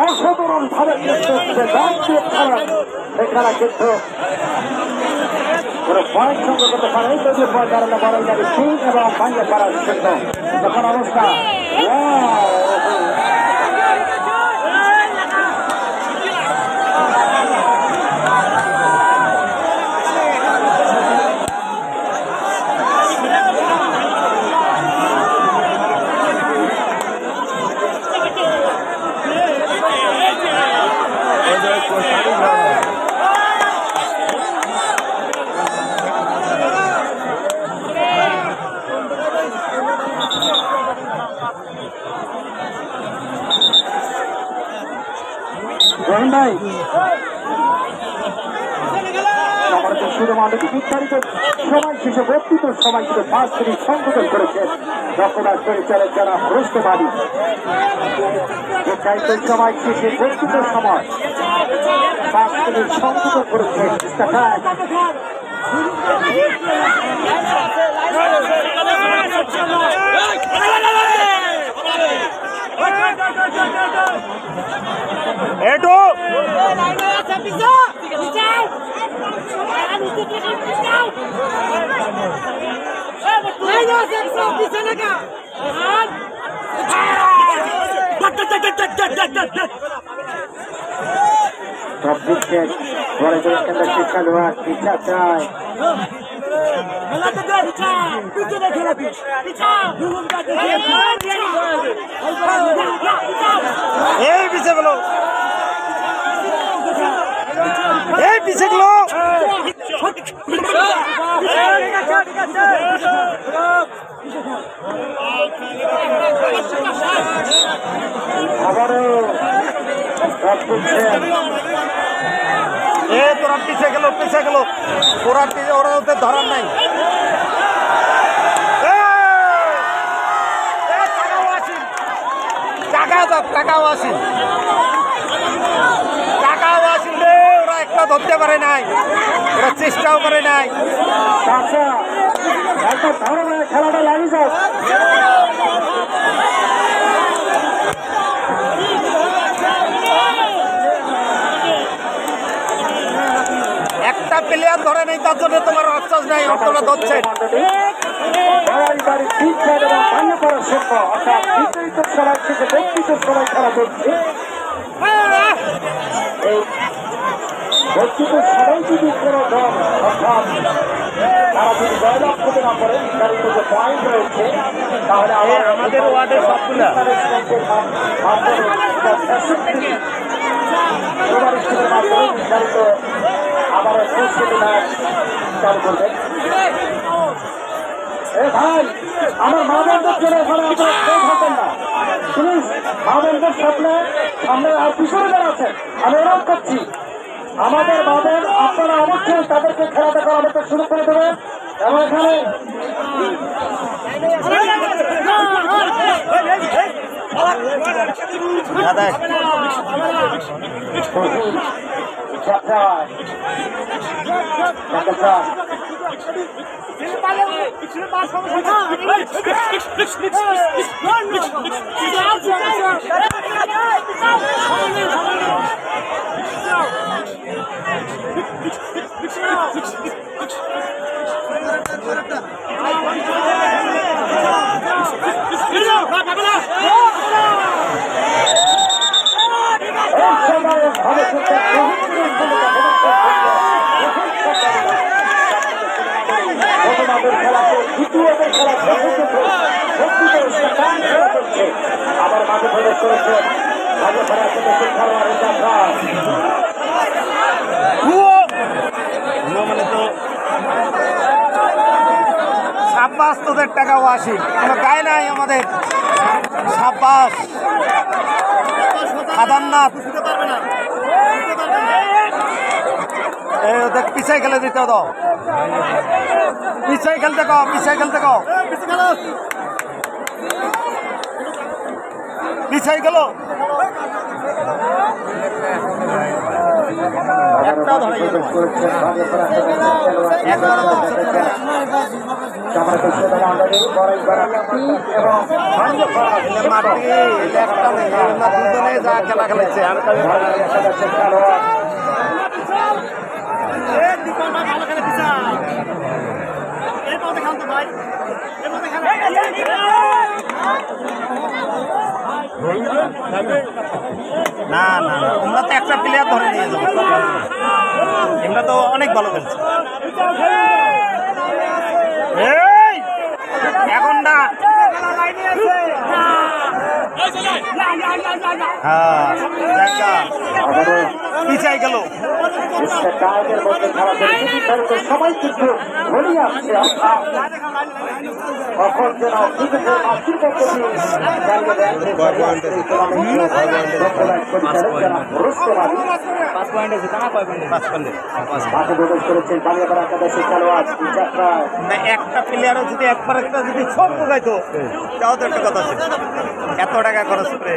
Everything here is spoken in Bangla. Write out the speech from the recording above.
অসাধারণ ভাবে খেলা কিন্তু পয়েন্ট সংগ্রহ করতে পারে যদি কারণে বড় গাড়ি সিং এবং ভাঙ্গে পারার জন্য তখন অবস্থা বিস্তারিত সময় শেষে বর্তিত সময় ছিল 5 মিনিট সংযোজন করেছেন রক্তদাস পরিচালক যারা রুস্তবাদী বিস্তারিত সময় শেষে বর্তিত সময় 5 মিনিট সংযোজন করেছেন এটো খেলোয়াড় পিছা চায় এই পিছে গেল এই পিছে গেল তোরা পিছে গেল ওরা ওদের ধরার নাই টাকাও আসেন রে ওরা একটা ধরতে পারে নাই ওরা চেষ্টাও করে নাই খেলাটা লাগি যাও একটা প্লেয়ার ধরে নেই তার জন্য তোমার আশ্বাস নাই আপনারা ধরছেন সবাই থেকে ব্যক্তিগত সবাই খেলা করছে ব্যক্তিগত সবাই যদি কোনো দল অর্থাৎ তারা যদি জয়লাভ করতে না পারে নির্ধারিত যে পয়েন্ট রয়েছে তাহলে আমাদের ওয়ার্ডের সবগুলা নির্ধারিত আবার চালু করবে ভাই আমার মা বোনদের জন্য এখানে থাকবেন না প্লিজ মা বোনদের সামনে আর পিছনে যারা আছেন আমি এরকম করছি আমাদের মা বোন আপনারা অবশ্যই তাদেরকে খেলা দেখার আমাদের শুরু করে দেবেন এবং এখানে আবার মাঠে প্রবেশ করেছেন মানে তো সাব্বাস তোদের টাকাও আসি কোনো গায়ে নাই আমাদের সাব্বাস খাদান্নাথ এই ওদের পিছাই খেলে দিতে দাও পিছাই খেলতে কও পিছাই গেল একটা ধরে মাটি একটা নেই দুজনে যা খেলা খেলেছে আর না না না তোমরা তো একটা প্লেয়ার ধরে নিয়ে যাবো তোমরা তো অনেক ভালো খেলছো এখন না হ্যাঁ পিছাই গেল সবাই কিন্তু ঘনিয়ে আসছে কখন যেন একটা প্লেয়ারও যদি একবার একটা যদি সব ঢুকাইতো তাও তো একটা কথা ছিল এত টাকা খরচ করে